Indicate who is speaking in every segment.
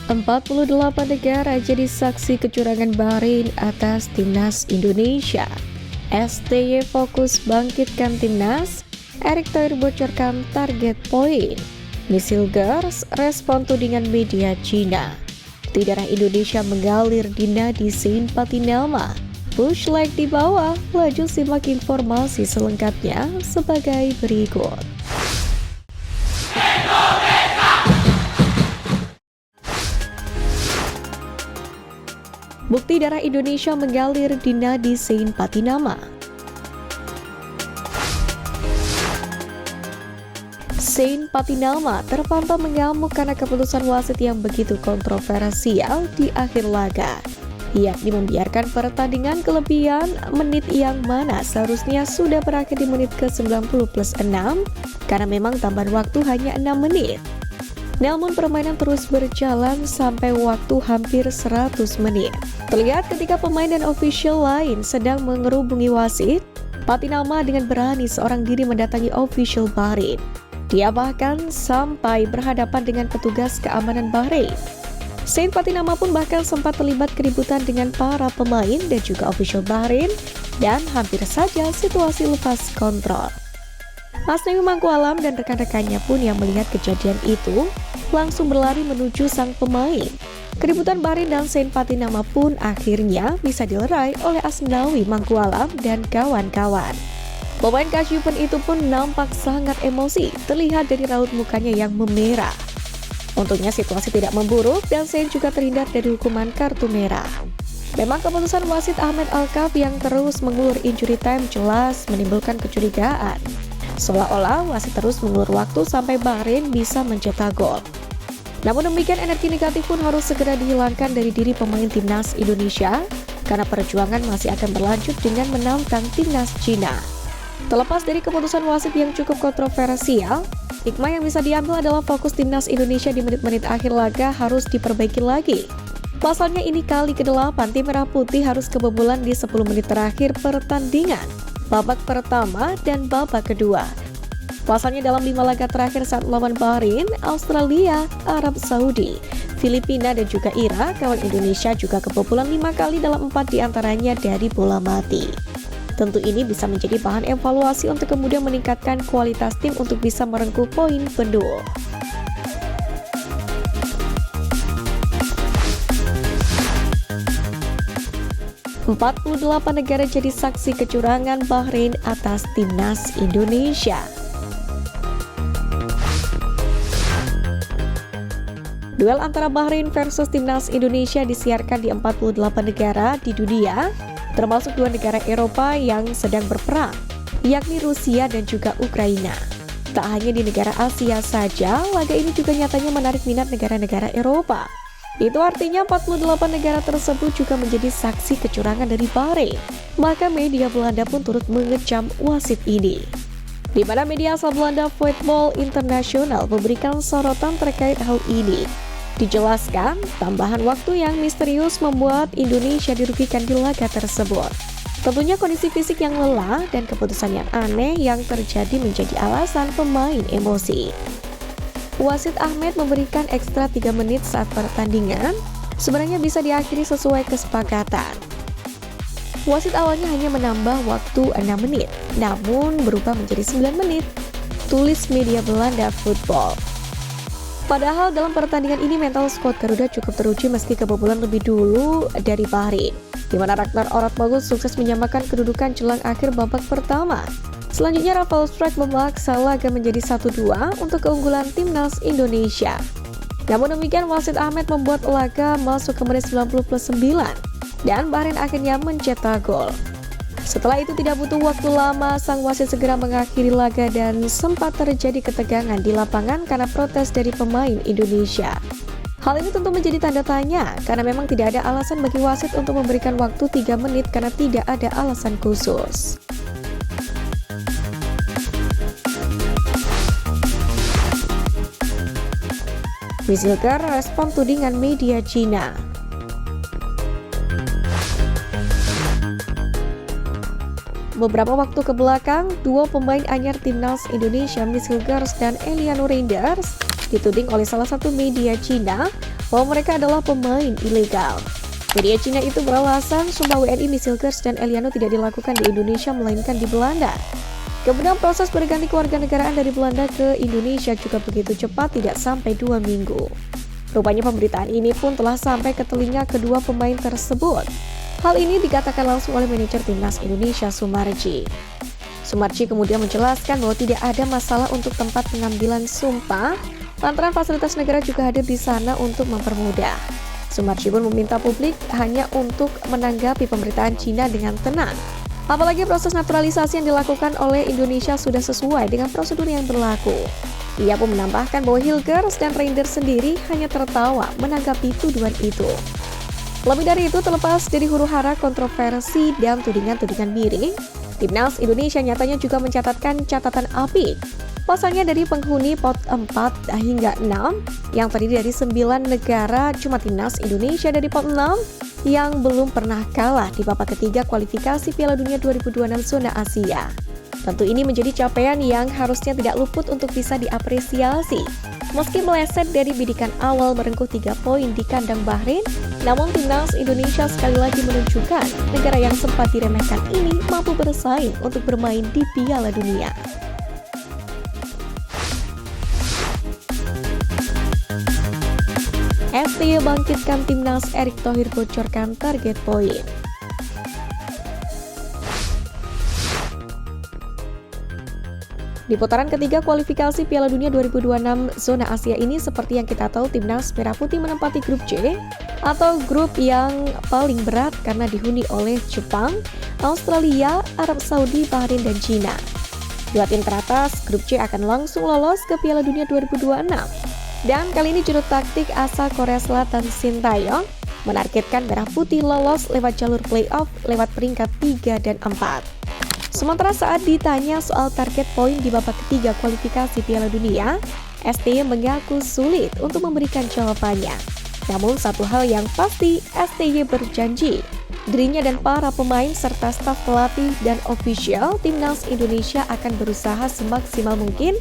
Speaker 1: 48 negara jadi saksi kecurangan Bahrain atas timnas Indonesia. STY fokus bangkitkan timnas, Erick Thohir bocorkan target poin. Misil Girls respon tudingan media Cina. Di daerah Indonesia mengalir di nadi Saint Patinama. Push like di bawah, laju simak informasi selengkapnya sebagai berikut. Bukti darah Indonesia mengalir di nadi Saint Patinama. Saint Patinama terpantau mengamuk karena keputusan wasit yang begitu kontroversial di akhir laga, yakni membiarkan pertandingan kelebihan menit yang mana seharusnya sudah berakhir di menit ke-90+6 karena memang tambahan waktu hanya 6 menit. Namun permainan terus berjalan sampai waktu hampir 100 menit. Terlihat ketika pemain dan ofisial lain sedang mengerubungi wasit, Patinama dengan berani seorang diri mendatangi ofisial Bahrain. Dia bahkan sampai berhadapan dengan petugas keamanan Bahrain. Saint Patinama pun bahkan sempat terlibat keributan dengan para pemain dan juga ofisial Bahrain, dan hampir saja situasi lepas kontrol. Asnawi Mangkualam dan rekan-rekannya pun yang melihat kejadian itu langsung berlari menuju sang pemain. Keributan Bahrain dan Saint Patinama pun akhirnya bisa dilerai oleh Asnawi Mangkualam dan kawan-kawan. Pemain Kasyupen itu pun nampak sangat emosi, terlihat dari raut mukanya yang memerah. Untungnya situasi tidak memburuk dan Saint juga terhindar dari hukuman kartu merah. Memang keputusan wasit Ahmed Alkaf yang terus mengulur injury time jelas menimbulkan kecurigaan. Seolah-olah wasit terus mengulur waktu sampai Bahrain bisa mencetak gol. Namun demikian, energi negatif pun harus segera dihilangkan dari diri pemain timnas Indonesia karena perjuangan masih akan berlanjut dengan menantang timnas Cina. Terlepas dari keputusan wasit yang cukup kontroversial, hikmah yang bisa diambil adalah fokus timnas Indonesia di menit-menit akhir laga harus diperbaiki lagi. Pasalnya ini kali ke-8 tim merah putih harus kebobolan di 10 menit terakhir pertandingan, babak pertama dan babak kedua. Pasalnya dalam 5 laga terakhir saat melawan Bahrain, Australia, Arab Saudi, Filipina dan juga Irak, kawan Indonesia juga kebobolan 5 kali dalam 4 diantaranya dari bola mati. Tentu ini bisa menjadi bahan evaluasi untuk kemudian meningkatkan kualitas tim untuk bisa merengkuh poin penuh. "48 negara jadi saksi kecurangan Bahrain atas timnas Indonesia." Duel antara Bahrain versus timnas Indonesia disiarkan di 48 negara di dunia, termasuk 2 negara Eropa yang sedang berperang, yakni Rusia dan juga Ukraina. Tak hanya di negara Asia saja, laga ini juga nyatanya menarik minat negara-negara Eropa. Itu artinya 48 negara tersebut juga menjadi saksi kecurangan dari Bahrain. Maka media Belanda pun turut mengecam wasit ini. Di mana media asal Belanda Voetbal International memberikan sorotan terkait hal ini. Dijelaskan, tambahan waktu yang misterius membuat Indonesia dirugikan di laga tersebut. Tentunya kondisi fisik yang lelah dan keputusan yang aneh yang terjadi menjadi alasan pemain emosi. Wasit Ahmed memberikan ekstra 3 menit saat pertandingan, sebenarnya bisa diakhiri sesuai kesepakatan. Wasit awalnya hanya menambah waktu 6 menit, namun berubah menjadi 9 menit, tulis media Belanda Football. Padahal dalam pertandingan ini mental skuad Garuda cukup teruji meski kebobolan lebih dulu dari Bahrain, di mana Ragnar Oratmogo sukses menyamakan kedudukan jelang akhir babak pertama. Selanjutnya Rafael Struijk memaksa laga menjadi 1-2 untuk keunggulan timnas Indonesia. Namun demikian wasit Ahmed membuat laga masuk ke menit 90+9 dan Bahrain akhirnya mencetak gol. Setelah itu tidak butuh waktu lama, sang wasit segera mengakhiri laga dan sempat terjadi ketegangan di lapangan karena protes dari pemain Indonesia. Hal ini tentu menjadi tanda tanya karena memang tidak ada alasan bagi wasit untuk memberikan waktu 3 menit karena tidak ada alasan khusus. Misilker respon tudingan media Cina. Beberapa waktu ke belakang, 2 pemain anyar timnas Indonesia, Misil Girls dan Eliano Reinders, dituding oleh salah satu media Cina bahwa mereka adalah pemain ilegal. Media Cina itu beralasan sumpah WNI Misilkers dan Eliano tidak dilakukan di Indonesia melainkan di Belanda. Kemudian proses berganti kewarganegaraan dari Belanda ke Indonesia juga begitu cepat, tidak sampai 2 minggu. Rupanya pemberitaan ini pun telah sampai ke telinga kedua pemain tersebut. Hal ini dikatakan langsung oleh manajer timnas Indonesia Sumarji. Sumarji kemudian menjelaskan bahwa tidak ada masalah untuk tempat pengambilan sumpah, lantaran fasilitas negara juga hadir di sana untuk mempermudah. Sumarji pun meminta publik hanya untuk menanggapi pemberitaan Cina dengan tenang. Apalagi proses naturalisasi yang dilakukan oleh Indonesia sudah sesuai dengan prosedur yang berlaku. Ia pun menambahkan bahwa Hilgers dan Reinders sendiri hanya tertawa menanggapi tuduhan itu. Lebih dari itu, terlepas dari huru-hara kontroversi dan tudingan-tudingan miring, Timnas Indonesia nyatanya juga mencatatkan catatan apik. Pasalnya dari penghuni pot 4 hingga 6 yang terdiri dari 9 negara, cuma Timnas Indonesia dari pot 6 yang belum pernah kalah di babak ketiga kualifikasi Piala Dunia 2026 zona Asia. Tentu ini menjadi capaian yang harusnya tidak luput untuk bisa diapresiasi. Meski meleset dari bidikan awal merengkuh 3 poin di kandang Bahrain, namun Timnas Indonesia sekali lagi menunjukkan negara yang sempat diremehkan ini mampu bersaing untuk bermain di Piala Dunia. STY bangkitkan Timnas, Erick Thohir bocorkan target poin. Di putaran ketiga kualifikasi Piala Dunia 2026 zona Asia ini, seperti yang kita tahu, Timnas Merah Putih menempati grup C atau grup yang paling berat karena dihuni oleh Jepang, Australia, Arab Saudi, Bahrain, dan Cina. Dua tim teratas grup C akan langsung lolos ke Piala Dunia 2026. Dan kali ini juru taktik asal Korea Selatan Shin Tae-yong menargetkan Merah Putih lolos lewat jalur playoff lewat peringkat 3 dan 4. Sementara saat ditanya soal target poin di babak ketiga kualifikasi Piala Dunia, STY mengaku sulit untuk memberikan jawabannya. Namun satu hal yang pasti, STY berjanji dirinya dan para pemain serta staf pelatih dan ofisial Timnas Indonesia akan berusaha semaksimal mungkin,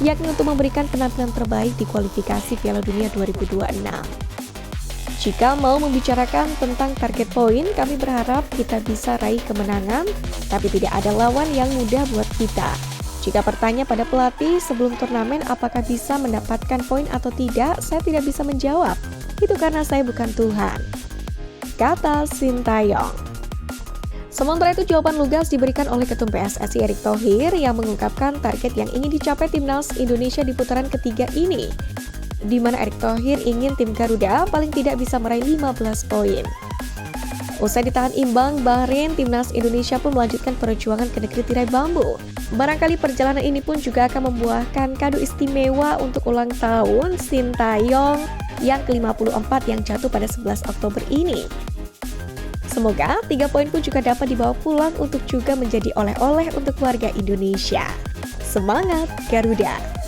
Speaker 1: yakni untuk memberikan penampilan terbaik di kualifikasi Piala Dunia 2026. Jika mau membicarakan tentang target poin, kami berharap kita bisa raih kemenangan, tapi tidak ada lawan yang mudah buat kita. Jika bertanya pada pelatih sebelum turnamen apakah bisa mendapatkan poin atau tidak, saya tidak bisa menjawab. Itu karena saya bukan Tuhan, kata Shin Tae-yong. Sementara itu, jawaban lugas diberikan oleh Ketum PSSI Erick Thohir yang mengungkapkan target yang ingin dicapai Timnas Indonesia di putaran ketiga ini, di mana Erick Thohir ingin tim Garuda paling tidak bisa meraih 15 poin. Usai ditahan imbang Bahrain, Timnas Indonesia pun melanjutkan perjuangan ke negeri tirai bambu. Barangkali perjalanan ini pun juga akan membuahkan kado istimewa untuk ulang tahun Shin Tae-yong yang ke-54 yang jatuh pada 11 Oktober ini. Semoga 3 poin pun juga dapat dibawa pulang untuk juga menjadi oleh-oleh untuk warga Indonesia. Semangat Garuda!